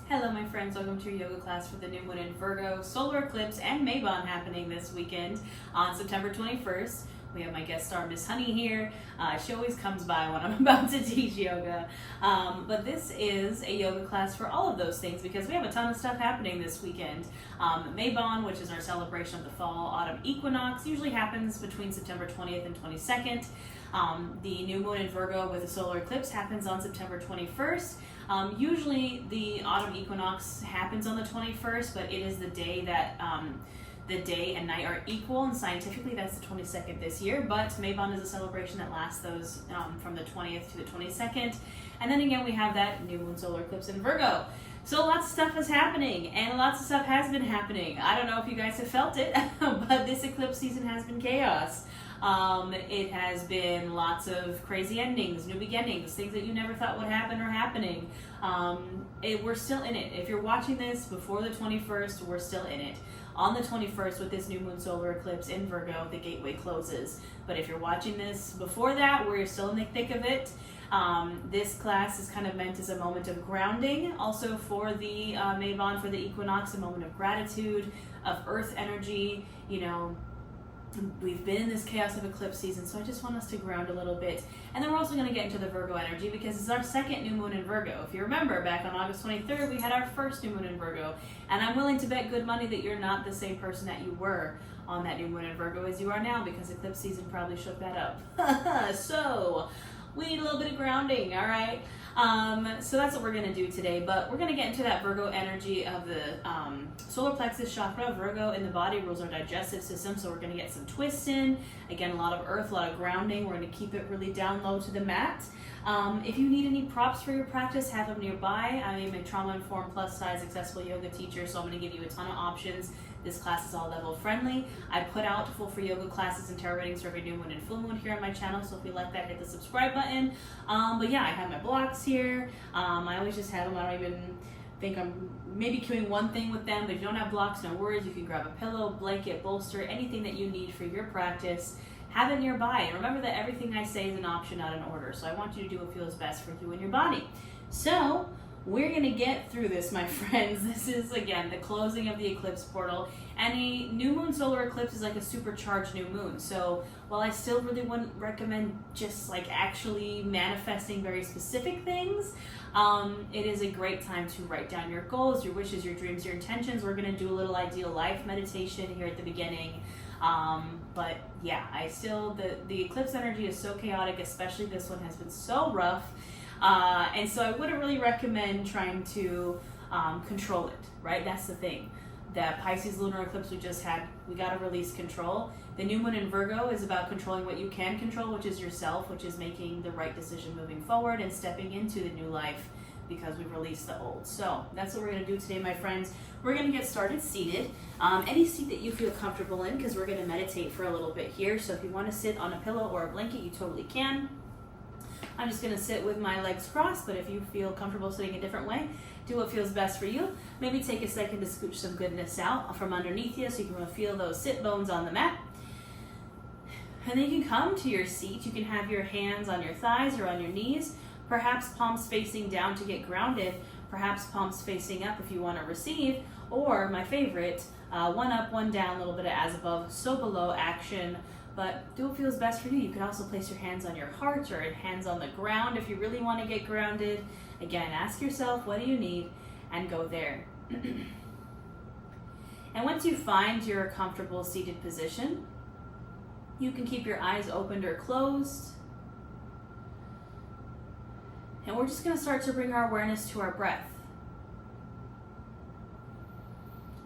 Hello my friends, welcome to your yoga class for the new moon in Virgo, solar eclipse, and Mabon happening this weekend on September 21st. We have my guest star Miss Honey here. She always comes by when I'm about to teach yoga. But this is a yoga class for all of those things because we have a ton of stuff happening this weekend. Mabon, which is our celebration of the fall autumn equinox, usually happens between September 20th and 22nd. The new moon in Virgo with a solar eclipse happens on September 21st. Usually the autumn equinox happens on the 21st, but it is the day that the day and night are equal, and scientifically that's the 22nd this year, but Mabon is a celebration that lasts those from the 20th to the 22nd. And then again we have that new moon solar eclipse in Virgo. So lots of stuff is happening, and lots of stuff has been happening. I don't know if you guys have felt it, but this eclipse season has been chaos. It has been lots of crazy endings, new beginnings, things that you never thought would happen are happening. We're still in it. If you're watching this before the 21st, we're still in it. On the 21st, with this new moon solar eclipse in Virgo, the gateway closes. But if you're watching this before that, we're still in the thick of it. This class is kind of meant as a moment of grounding, also for the Mabon, for the equinox, a moment of gratitude, of earth energy. You know, we've been in this chaos of eclipse season, so I just want us to ground a little bit. And then we're also going to get into the Virgo energy because it's our second new moon in Virgo. If you remember, back on August 23rd, we had our first new moon in Virgo. And I'm willing to bet good money that you're not the same person that you were on that new moon in Virgo as you are now, because eclipse season probably shook that up. So we need a little bit of grounding, all right? So that's what we're going to do today, but we're going to get into that Virgo energy of the solar plexus chakra. Virgo in the body rules our digestive system, so we're going to get some twists in. Again, a lot of earth, a lot of grounding. We're going to keep it really down low to the mat. If you need any props for your practice, have them nearby. I am a trauma-informed, plus-size, accessible yoga teacher, so I'm going to give you a ton of options. This class is all level friendly. I put out full free yoga classes and tarot readings for every new moon and full moon here on my channel, so if you like that, hit the subscribe button. But yeah, I have my blocks here. I always just have them. I don't even think I'm maybe doing one thing with them, but if you don't have blocks, no worries. You can grab a pillow, blanket, bolster, anything that you need for your practice. Have it nearby. And remember that everything I say is an option, not an order. So I want you to do what feels best for you and your body. So we're going to get through this, my friends. This is, again, the closing of the eclipse portal. And a new moon solar eclipse is like a supercharged new moon. So while I still really wouldn't recommend just like actually manifesting very specific things, it is a great time to write down your goals, your wishes, your dreams, your intentions. We're going to do a little ideal life meditation here at the beginning. But yeah, the eclipse energy is so chaotic, especially this one has been so rough. And so I wouldn't really recommend trying to control it, right? That's the thing. That Pisces lunar eclipse we just had, we got to release control. The new moon in Virgo is about controlling what you can control, which is yourself, which is making the right decision moving forward and stepping into the new life because we've released the old. So that's what we're going to do today, my friends. We're going to get started seated. Any seat that you feel comfortable in, because we're going to meditate for a little bit here. So if you want to sit on a pillow or a blanket, you totally can. I'm just going to sit with my legs crossed, but if you feel comfortable sitting a different way, do what feels best for you. Maybe take a second to scooch some goodness out from underneath you so you can feel those sit bones on the mat. And then you can come to your seat. You can have your hands on your thighs or on your knees, perhaps palms facing down to get grounded, perhaps palms facing up if you want to receive, or my favorite, one up, one down, a little bit of as above, so below action. But do what feels best for you. You can also place your hands on your heart or hands on the ground if you really want to get grounded. Again, ask yourself, what do you need? And go there. And once you find your comfortable seated position, you can keep your eyes opened or closed. And we're just going to start to bring our awareness to our breath.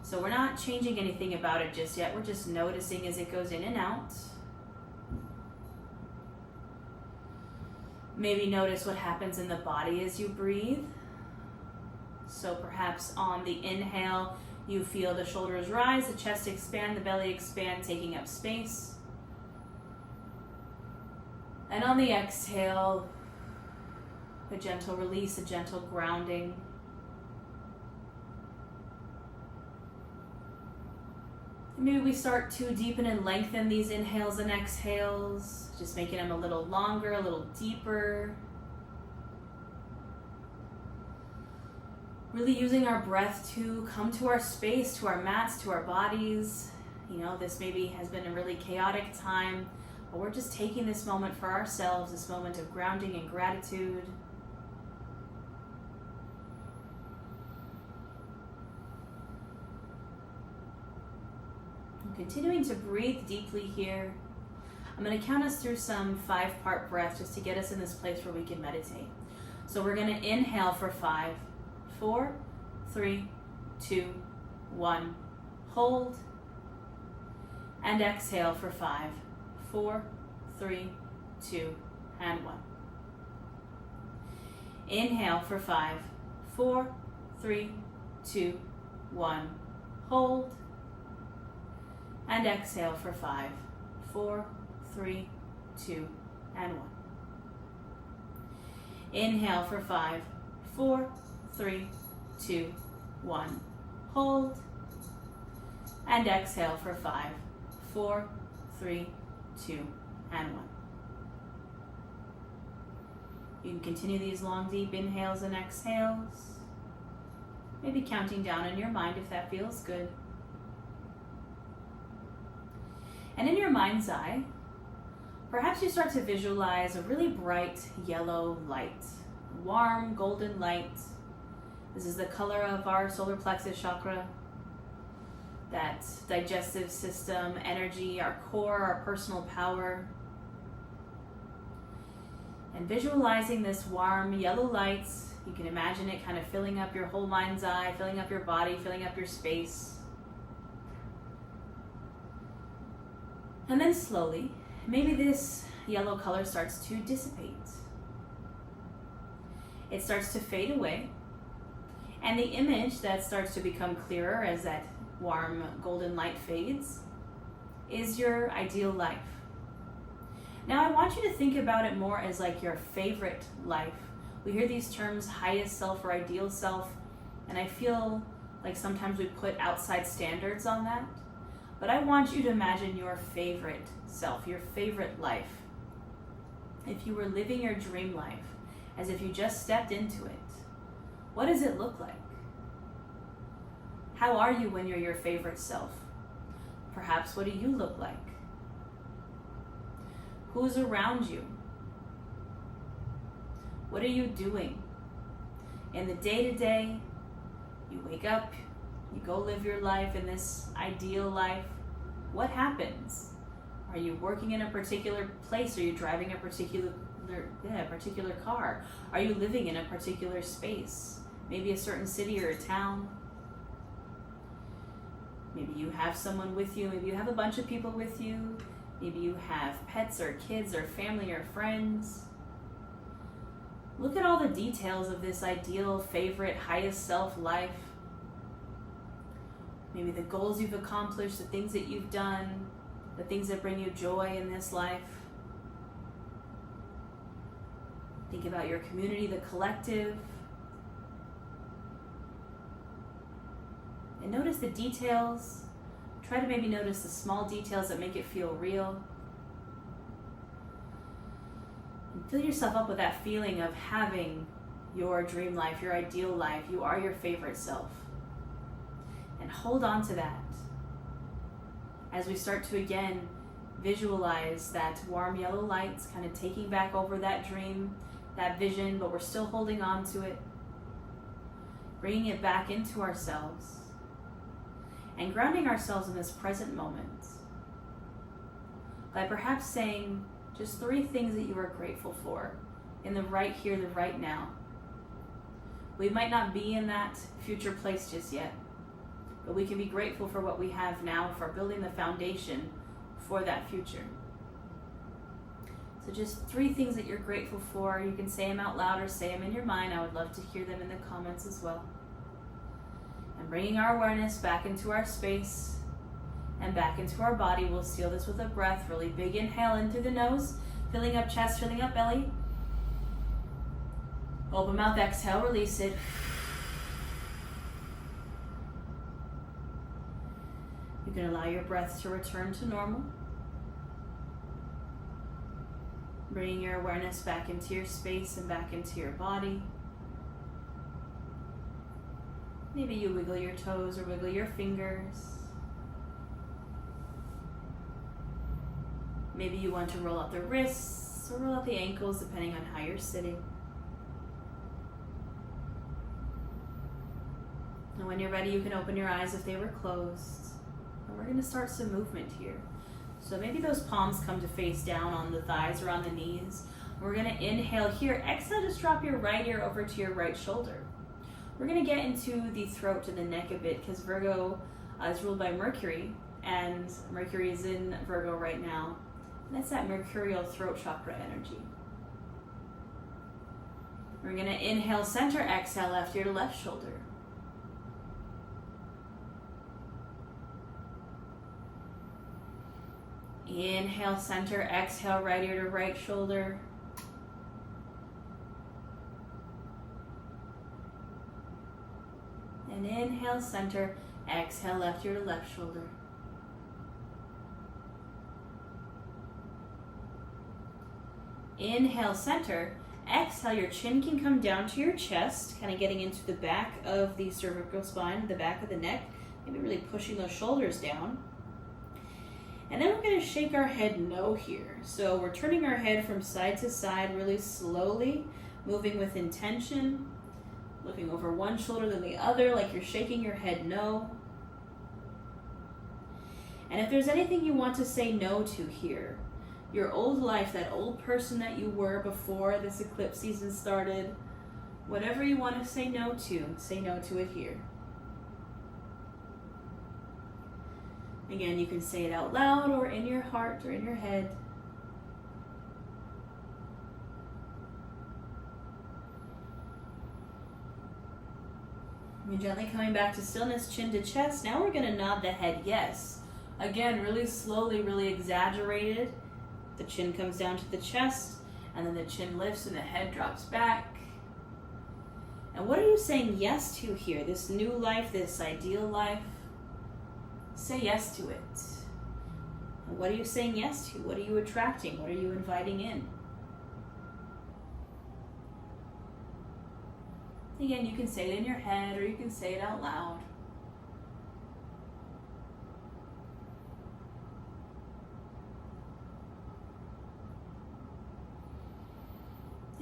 So we're not changing anything about it just yet. We're just noticing as it goes in and out. Maybe notice what happens in the body as you breathe. So perhaps on the inhale, you feel the shoulders rise, the chest expand, the belly expand, taking up space. And on the exhale, a gentle release, a gentle grounding. Maybe we start to deepen and lengthen these inhales and exhales, just making them a little longer, a little deeper. Really using our breath to come to our space, to our mats, to our bodies. You know, this maybe has been a really chaotic time, but we're just taking this moment for ourselves, this moment of grounding and gratitude. And continuing to breathe deeply here. I'm going to count us through some 5-part breath just to get us in this place where we can meditate. So we're going to inhale for 5, 4, 3, 2, 1. Hold. And exhale for 5, 4, 3, 2, and 1. Inhale for 5, 4, 3, 2, 1. Hold. And exhale for 5, 4, 3, 2, and 1. Inhale for 5, 4, 3, 2, 1. Hold. And exhale for 5, 4, 3, 2, and 1. You can continue these long, deep inhales and exhales. Maybe counting down in your mind if that feels good. And in your mind's eye, perhaps you start to visualize a really bright yellow light, warm golden light. This is the color of our solar plexus chakra, that digestive system, energy, our core, our personal power. And visualizing this warm yellow light, you can imagine it kind of filling up your whole mind's eye, filling up your body, filling up your space. And then slowly, maybe this yellow color starts to dissipate. It starts to fade away. And the image that starts to become clearer as that warm golden light fades is your ideal life. Now I want you to think about it more as like your favorite life. We hear these terms, highest self or ideal self, and I feel like sometimes we put outside standards on that. But I want you to imagine your favorite self, your favorite life. If you were living your dream life, as if you just stepped into it, what does it look like? How are you when you're your favorite self? Perhaps what do you look like? Who's around you? What are you doing? In the day-to-day, you wake up, you go live your life in this ideal life. What happens? Are you working in a particular place? Are you driving a particular car? Are you living in a particular space? Maybe a certain city or a town. Maybe you have someone with you. Maybe you have a bunch of people with you. Maybe you have pets or kids or family or friends. Look at all the details of this ideal, favorite, highest self life. Maybe the goals you've accomplished, the things that you've done, the things that bring you joy in this life. Think about your community, the collective. And notice the details. Try to maybe notice the small details that make it feel real. And fill yourself up with that feeling of having your dream life, your ideal life. You are your favorite self. And hold on to that as we start to again visualize that warm yellow light kind of taking back over that dream, that vision, but we're still holding on to it, bringing it back into ourselves and grounding ourselves in this present moment by perhaps saying just 3 things that you are grateful for in the right here, the right now. We might not be in that future place just yet, but we can be grateful for what we have now, for building the foundation for that future. So just 3 things that you're grateful for. You can say them out loud or say them in your mind. I would love to hear them in the comments as well. And bringing our awareness back into our space and back into our body. We'll seal this with a breath. Really big inhale in through the nose, filling up chest, filling up belly. Open mouth, exhale, release it. You can allow your breath to return to normal. Bringing your awareness back into your space and back into your body. Maybe you wiggle your toes or wiggle your fingers. Maybe you want to roll out the wrists or roll out the ankles depending on how you're sitting. And when you're ready, you can open your eyes if they were closed. And we're going to start some movement here. So maybe those palms come to face down on the thighs or on the knees. We're going to inhale here. Exhale, just drop your right ear over to your right shoulder. We're going to get into the throat to the neck a bit because Virgo is ruled by Mercury, and Mercury is in Virgo right now. And that's that mercurial throat chakra energy. We're going to inhale center, exhale left ear to left shoulder. Inhale center, exhale right ear to right shoulder. And inhale center, exhale left ear to left shoulder. Inhale center, exhale, your chin can come down to your chest, kind of getting into the back of the cervical spine, the back of the neck, maybe really pushing those shoulders down. And then we're going to shake our head no here. So we're turning our head from side to side really slowly, moving with intention, looking over one shoulder then the other, like you're shaking your head no. And if there's anything you want to say no to here, your old life, that old person that you were before this eclipse season started, whatever you want to say no to it here. Again, you can say it out loud or in your heart or in your head. And gently coming back to stillness, chin to chest. Now we're going to nod the head yes. Again, really slowly, really exaggerated. The chin comes down to the chest, and then the chin lifts and the head drops back. And what are you saying yes to here? This new life, this ideal life? Say yes to it. And what are you saying yes to? What are you attracting? What are you inviting in? Again, you can say it in your head or you can say it out loud.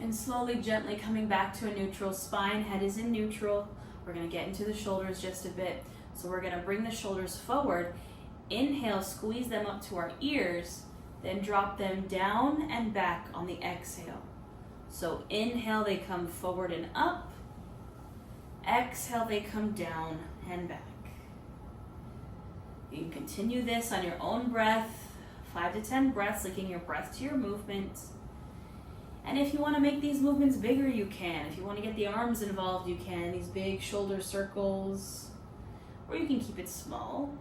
And slowly, gently coming back to a neutral spine. Head is in neutral. We're going to get into the shoulders just a bit. So we're going to bring the shoulders forward. Inhale, squeeze them up to our ears. Then drop them down and back on the exhale. So inhale, they come forward and up. Exhale, they come down and back. You can continue this on your own breath. 5 to 10 breaths, linking your breath to your movement. And if you want to make these movements bigger, you can. If you want to get the arms involved, you can. These big shoulder circles. Or you can keep it small.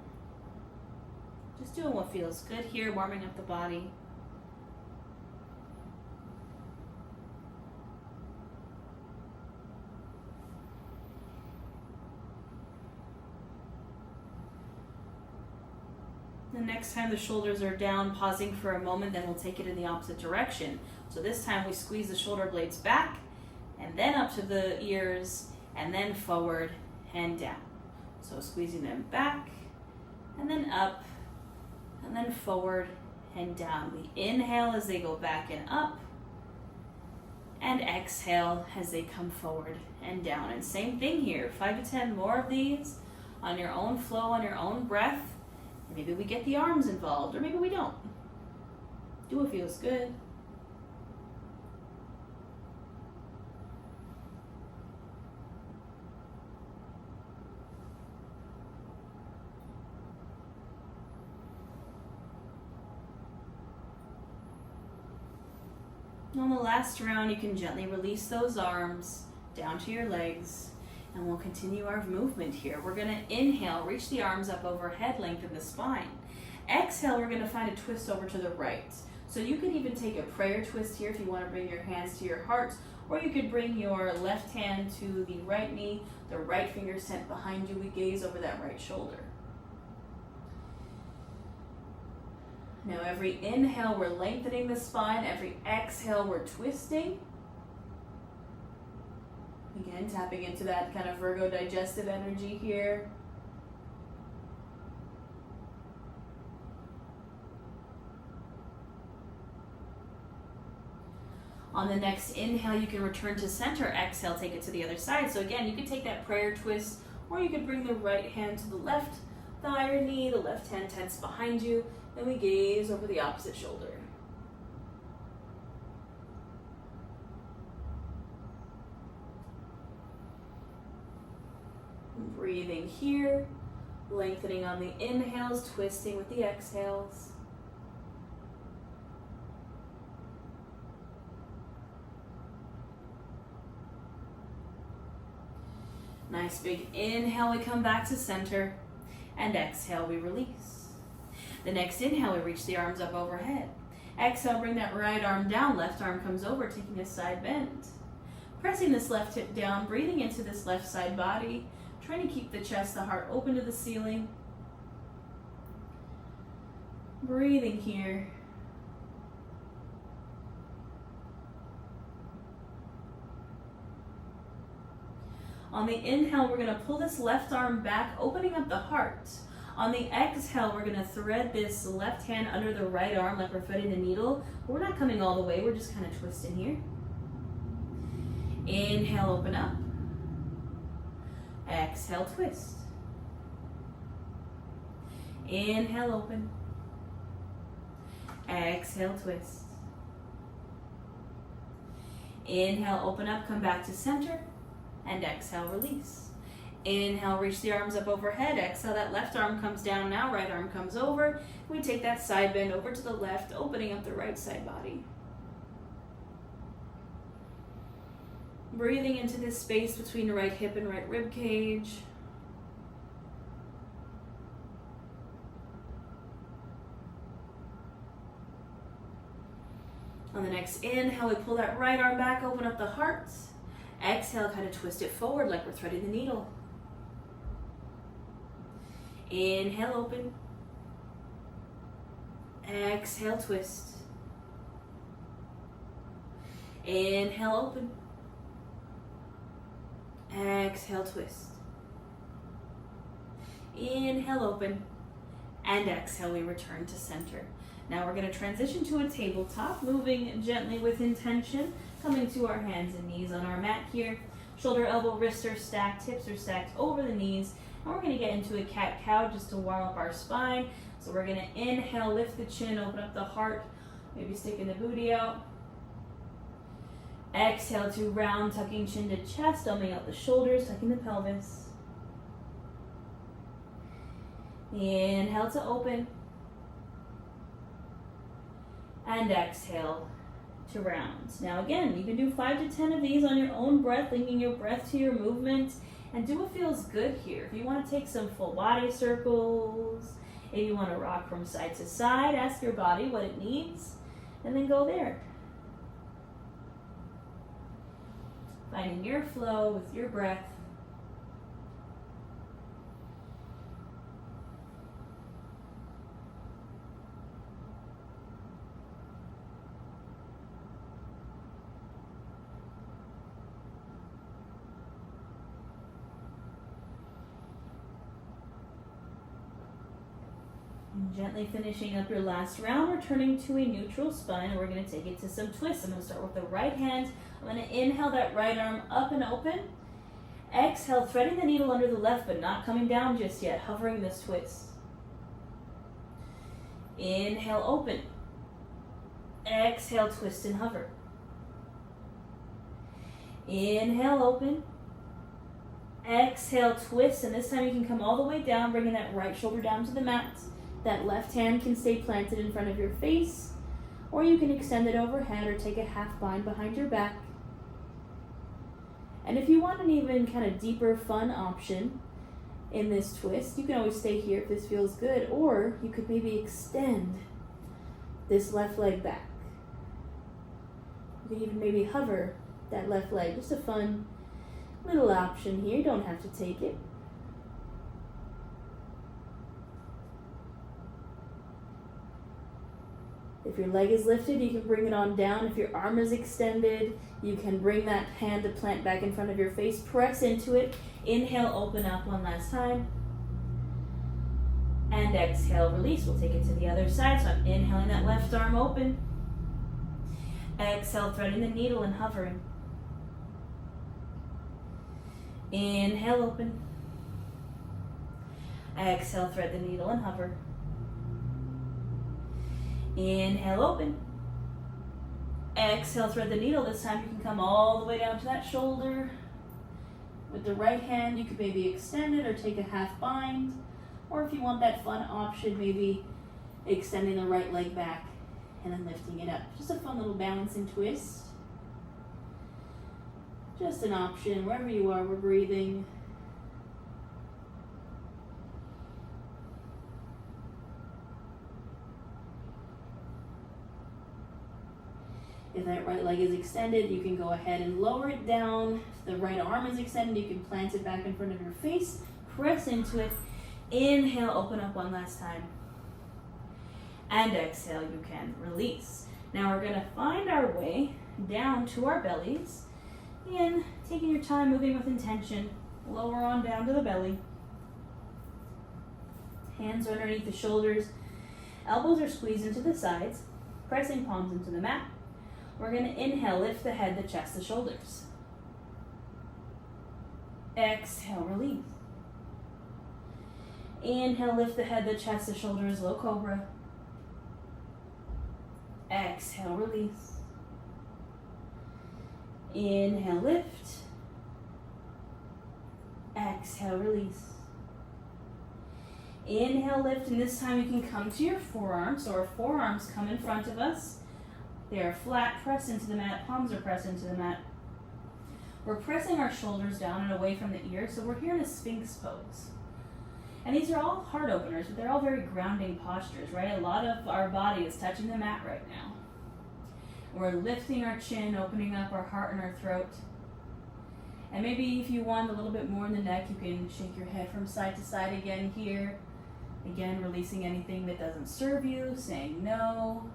Just doing what feels good here, warming up the body. The next time the shoulders are down, pausing for a moment, then we'll take it in the opposite direction. So this time we squeeze the shoulder blades back, and then up to the ears, and then forward and down. So squeezing them back, and then up, and then forward and down. We inhale as they go back and up, and exhale as they come forward and down. And same thing here, 5 to 10 more of these on your own flow, on your own breath. Maybe we get the arms involved, or maybe we don't. Do what feels good. On the last round, you can gently release those arms down to your legs, and we'll continue our movement here. We're going to inhale, reach the arms up overhead, lengthen the spine. Exhale, we're going to find a twist over to the right. So you could even take a prayer twist here if you want to bring your hands to your heart, or you could bring your left hand to the right knee, the right finger sent behind you. We gaze over that right shoulder. Now every inhale, we're lengthening the spine. Every exhale, we're twisting. Again, tapping into that kind of Virgo digestive energy here. On the next inhale, you can return to center. Exhale, take it to the other side. So again, you can take that prayer twist, or you could bring the right hand to the left thigh or knee, the left hand tense behind you, and we gaze over the opposite shoulder. Breathing here, lengthening on the inhales, twisting with the exhales. Nice big inhale, we come back to center, and exhale, we release. The next inhale, we reach the arms up overhead. Exhale, bring that right arm down, left arm comes over, taking a side bend. Pressing this left hip down, breathing into this left side body, trying to keep the chest, the heart open to the ceiling. Breathing here. On the inhale, we're going to pull this left arm back, opening up the heart. On the exhale, we're going to thread this left hand under the right arm like we're threading the needle. But we're not coming all the way, we're just kind of twisting here. Inhale, open up. Exhale, twist. Inhale, open. Exhale, twist. Inhale, open up, come back to center. And exhale, release. Inhale, reach the arms up overhead. Exhale, that left arm comes down now, right arm comes over. We take that side bend over to the left, opening up the right side body. Breathing into this space between the right hip and right rib cage. On the next inhale, we pull that right arm back, open up the heart. Exhale, kind of twist it forward like we're threading the needle. Inhale, open. Exhale, twist. Inhale, open. Exhale, twist. Inhale, open. And exhale, we return to center. Now we're going to transition to a tabletop, moving gently with intention, coming to our hands and knees on our mat here. Shoulder, elbow, wrists are stacked, hips are stacked over the knees. And we're going to get into a cat-cow just to warm up our spine. So we're going to inhale, lift the chin, open up the heart, maybe sticking the booty out. Exhale to round, tucking chin to chest, dumbing out the shoulders, tucking the pelvis. Inhale to open. And exhale to round. Now again, you can do 5 to 10 of these on your own breath, linking your breath to your movement, and do what feels good here. If you want to take some full body circles, if you want to rock from side to side, ask your body what it needs, and then go there. Finding your flow with your breath. Gently finishing up your last round, returning to a neutral spine. We're going to take it to some twists. I'm going to start with the right hand. I'm going to inhale that right arm up and open. Exhale, threading the needle under the left, but not coming down just yet, hovering this twist. Inhale, open. Exhale, twist and hover. Inhale, open. Exhale, twist, and this time you can come all the way down, bringing that right shoulder down to the mat. That left hand can stay planted in front of your face, or you can extend it overhead or take a half bind behind your back. And if you want an even kind of deeper, fun option in this twist, you can always stay here if this feels good, or you could maybe extend this left leg back. You can even maybe hover that left leg. Just a fun little option here. You don't have to take it. If your leg is lifted, you can bring it on down. If your arm is extended, you can bring that hand to plant back in front of your face. Press into it. Inhale, open up one last time. And exhale, release. We'll take it to the other side. So I'm inhaling that left arm open. Exhale, threading the needle and hovering. Inhale, open. Exhale, thread the needle and hover. Inhale, open. Exhale, thread the needle. This time you can come all the way down to that shoulder. With the right hand, you could maybe extend it or take a half bind. Or if you want that fun option, maybe extending the right leg back and then lifting it up. Just a fun little balancing twist. Just an option. Wherever you are, we're breathing. If that right leg is extended, you can go ahead and lower it down. If the right arm is extended, you can plant it back in front of your face. Press into it. Inhale, open up one last time. And exhale, you can release. Now we're gonna find our way down to our bellies. And taking your time, moving with intention. Lower on down to the belly. Hands are underneath the shoulders. Elbows are squeezed into the sides. Pressing palms into the mat. We're gonna inhale, lift the head, the chest, the shoulders. Exhale, release. Inhale, lift the head, the chest, the shoulders, low cobra. Exhale, release. Inhale, lift. Exhale, release. Inhale, lift, and this time you can come to your forearms. So our forearms come in front of us. They are flat, pressed into the mat, palms are pressed into the mat. We're pressing our shoulders down and away from the ears, so we're here in a Sphinx pose. And these are all heart openers, but they're all very grounding postures, right? A lot of our body is touching the mat right now. We're lifting our chin, opening up our heart and our throat. And maybe if you want a little bit more in the neck, you can shake your head from side to side again here. Again, releasing anything that doesn't serve you, saying no.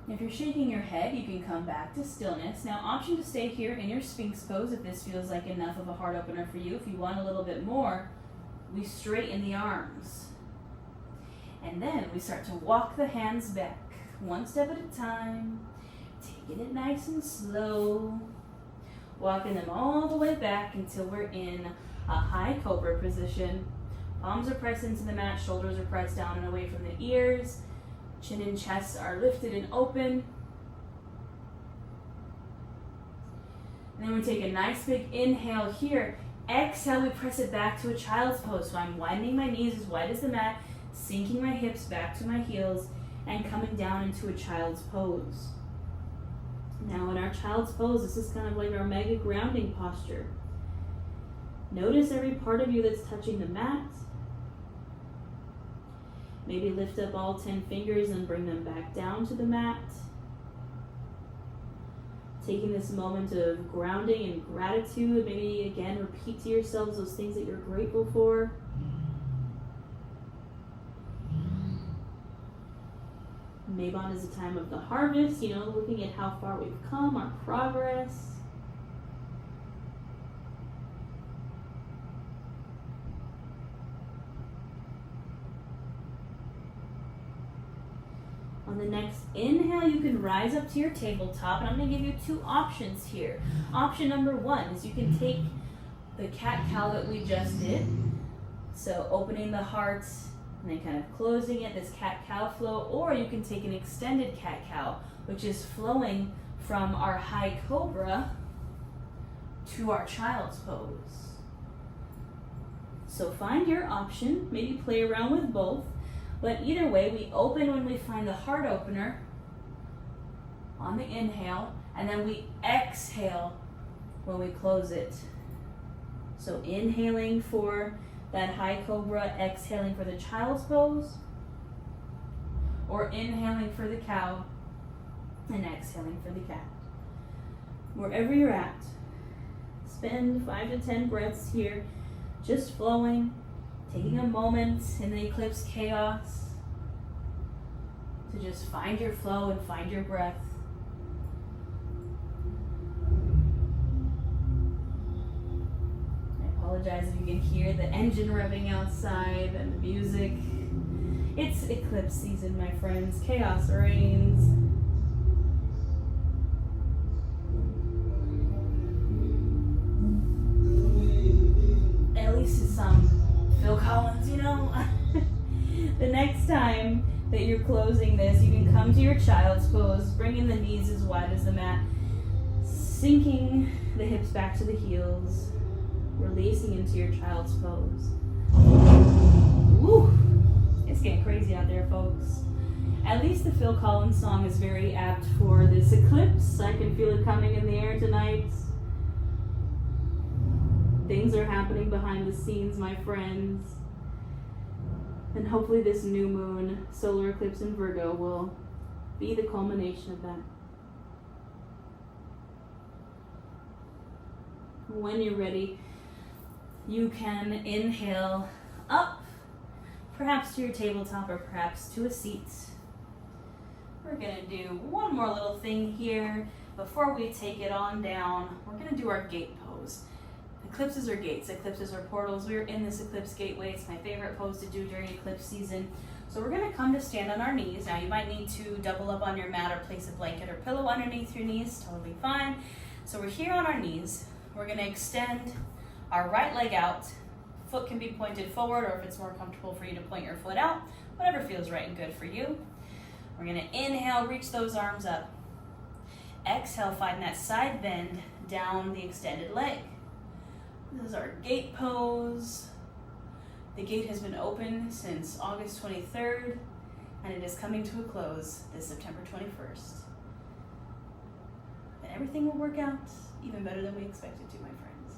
If you're shaking your head, you can come back to stillness. Now, option to stay here in your Sphinx pose if this feels like enough of a heart opener for you. If you want a little bit more, we straighten the arms. And then we start to walk the hands back, one step at a time, taking it nice and slow, walking them all the way back until we're in a high cobra position. Palms are pressed into the mat, shoulders are pressed down and away from the ears. Chin and chest are lifted and open. And then we take a nice big inhale here. Exhale, we press it back to a child's pose. So I'm widening my knees as wide as the mat, sinking my hips back to my heels, and coming down into a child's pose. Now in our child's pose, this is kind of like our mega grounding posture. Notice every part of you that's touching the mat. Maybe lift up all 10 fingers and bring them back down to the mat. Taking this moment of grounding and gratitude, maybe again repeat to yourselves those things that you're grateful for. Mabon is a time of the harvest, looking at how far we've come, our progress. On the next inhale, you can rise up to your tabletop, and I'm going to give you two options here. Option number one is you can take the cat-cow that we just did, so opening the heart and then kind of closing it, this cat-cow flow, or you can take an extended cat-cow, which is flowing from our high cobra to our child's pose. So find your option, maybe play around with both. But either way, we open when we find the heart opener on the inhale, and then we exhale when we close it. So inhaling for that high cobra, exhaling for the child's pose, or inhaling for the cow and exhaling for the cat. Wherever you're at, Spend 5 to 10 breaths here, just flowing, taking a moment in the eclipse chaos to just find your flow and find your breath. I apologize if you can hear the engine revving outside and the music. It's eclipse season, my friends. Chaos reigns. At least it's some Phil Collins, you know? The next time that you're closing this, you can come to your child's pose, bringing the knees as wide as the mat, sinking the hips back to the heels, releasing into your child's pose. Woo! It's getting crazy out there, folks. At least the Phil Collins song is very apt for this eclipse. I can feel it coming in the air tonight. Things are happening behind the scenes, my friends. And hopefully this new moon solar eclipse in Virgo will be the culmination of that. When you're ready, you can inhale up, perhaps to your tabletop or perhaps to a seat. We're gonna do one more little thing here. Before we take it on down, we're gonna do our gate pose. Eclipses are gates, eclipses are portals. We're in this eclipse gateway. It's my favorite pose to do during eclipse season. So we're gonna come to stand on our knees. Now you might need to double up on your mat or place a blanket or pillow underneath your knees, totally fine. So we're here on our knees. We're gonna extend our right leg out. Foot can be pointed forward, or if it's more comfortable for you to point your foot out, whatever feels right and good for you. We're gonna inhale, reach those arms up. Exhale, find that side bend down the extended leg. This is our gate pose. The gate has been open since August 23rd, and it is coming to a close this September 21st. And everything will work out even better than we expected to, my friends.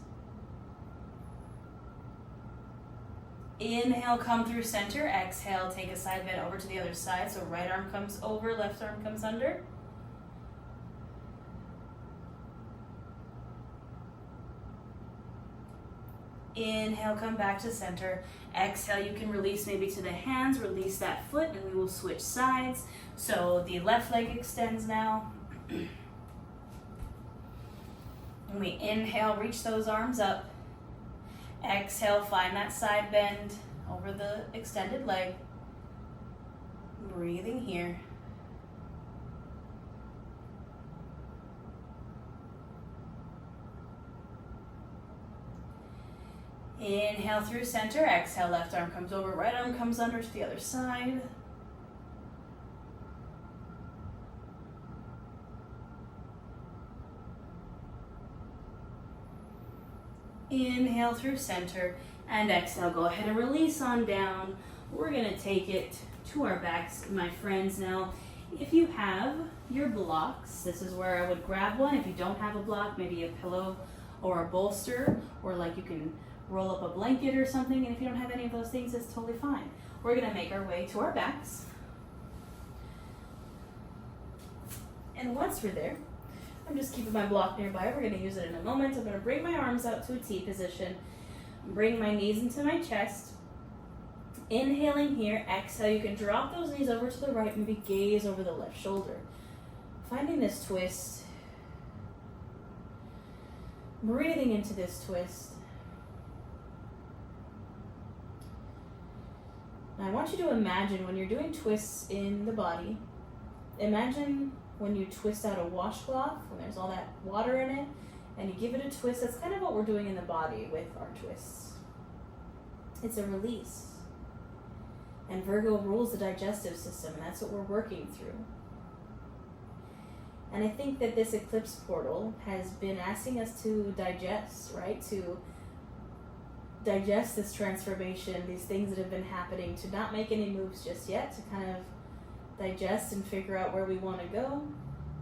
Inhale, come through center. Exhale, take a side bend over to the other side. So right arm comes over, left arm comes under. Inhale, come back to center. Exhale, you can release maybe to the hands, release that foot, and we will switch sides. So the left leg extends now. And we inhale, reach those arms up. Exhale, find that side bend over the extended leg. Breathing here. Inhale through center, exhale, left arm comes over, right arm comes under to the other side. Inhale through center, and exhale, go ahead and release on down. We're gonna take it to our backs, my friends. Now, if you have your blocks, this is where I would grab one. If you don't have a block, maybe a pillow or a bolster, or like you can roll up a blanket or something, and if you don't have any of those things, it's totally fine. We're gonna make our way to our backs. And once we're there, I'm just keeping my block nearby. We're gonna use it in a moment. I'm gonna bring my arms out to a T position, bring my knees into my chest. Inhaling here, exhale, you can drop those knees over to the right, maybe gaze over the left shoulder. Finding this twist, breathing into this twist. Now I want you to imagine when you're doing twists in the body, imagine when you twist out a washcloth, when there's all that water in it, and you give it a twist. That's kind of what we're doing in the body with our twists. It's a release. And Virgo rules the digestive system, and that's what we're working through. And I think that this eclipse portal has been asking us to digest, right? To digest this transformation, these things that have been happening, to not make any moves just yet, to kind of digest and figure out where we want to go.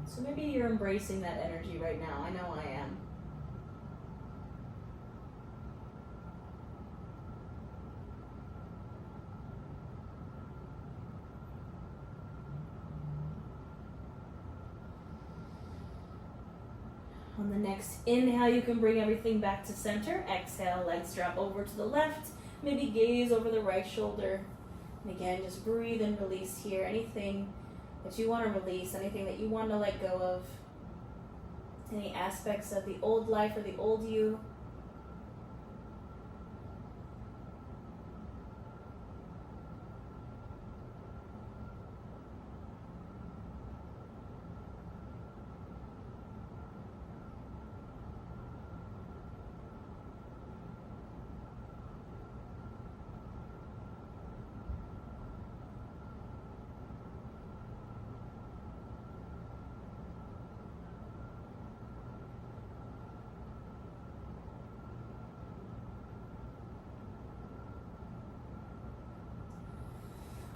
So maybe you're embracing that energy right now. I know I am. On the next inhale, you can bring everything back to center. Exhale, legs drop over to the left. Maybe gaze over the right shoulder. And again, just breathe and release here. Anything that you want to release, anything that you want to let go of. Any aspects of the old life or the old you.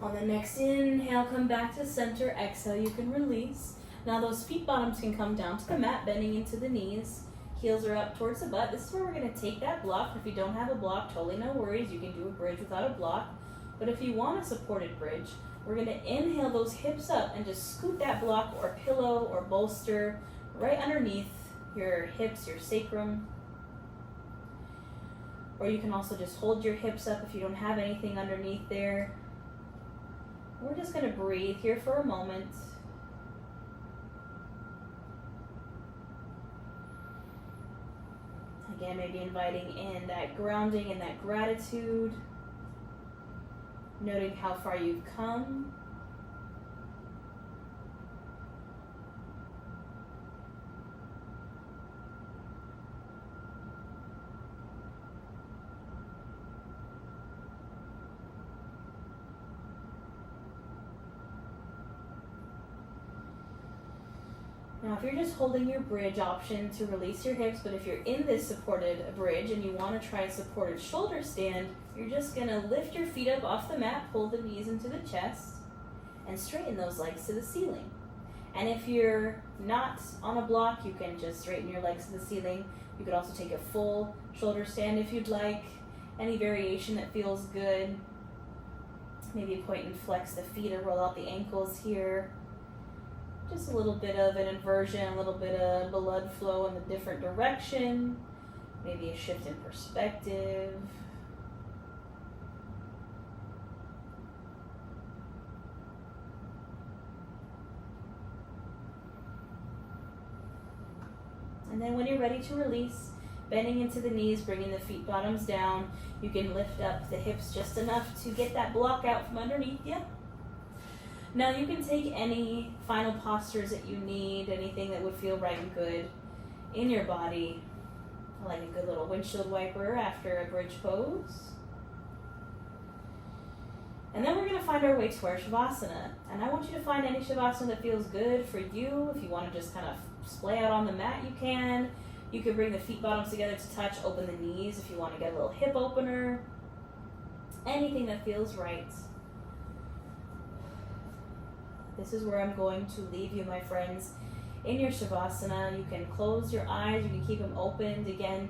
On the next inhale, come back to center. Exhale, you can release. Now those feet bottoms can come down to the mat, bending into the knees. Heels are up towards the butt. This is where we're going to take that block. If you don't have a block, totally no worries. You can do a bridge without a block. But if you want a supported bridge, we're going to inhale those hips up and just scoot that block or pillow or bolster right underneath your hips, your sacrum. Or you can also just hold your hips up if you don't have anything underneath there. We're just going to breathe here for a moment. Again, maybe inviting in that grounding and that gratitude. Noting how far you've come. Now, if you're just holding your bridge option to release your hips, but if you're in this supported bridge and you want to try a supported shoulder stand, you're just going to lift your feet up off the mat, pull the knees into the chest, and straighten those legs to the ceiling. And if you're not on a block, you can just straighten your legs to the ceiling. You could also take a full shoulder stand if you'd like. Any variation that feels good. Maybe point and flex the feet or roll out the ankles here. Just a little bit of an inversion, a little bit of blood flow in a different direction. Maybe a shift in perspective. And then when you're ready to release, bending into the knees, bringing the feet bottoms down, you can lift up the hips just enough to get that block out from underneath you. Now you can take any final postures that you need, anything that would feel right and good in your body, like a good little windshield wiper after a bridge pose. And then we're going to find our way to our Savasana. And I want you to find any Savasana that feels good for you. If you want to just kind of splay out on the mat, you can. You can bring the feet bottoms together to touch, open the knees if you want to get a little hip opener. Anything that feels right. This is where I'm going to leave you, my friends. In your Savasana, you can close your eyes, you can keep them opened. Again,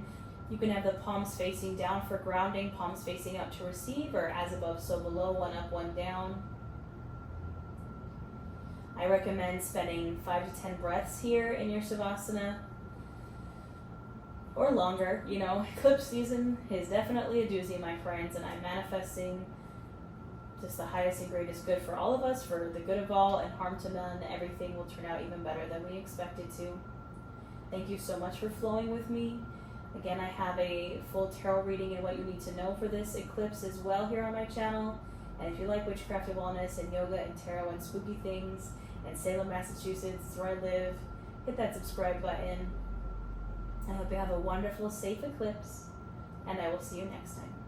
you can have the palms facing down for grounding, palms facing up to receive, or as above, so below, one up, one down. I recommend spending 5 to 10 breaths here in your Savasana, or longer. You know, eclipse season is definitely a doozy, my friends, and I'm manifesting just the highest and greatest good for all of us, for the good of all and harm to none. Everything will turn out even better than we expected to. Thank you so much for flowing with me. Again, I have a full tarot reading and what you need to know for this eclipse as well here on my channel. And if you like witchcraft and wellness and yoga and tarot and spooky things, and Salem, Massachusetts is where I live, hit that subscribe button. I hope you have a wonderful, safe eclipse, and I will see you next time.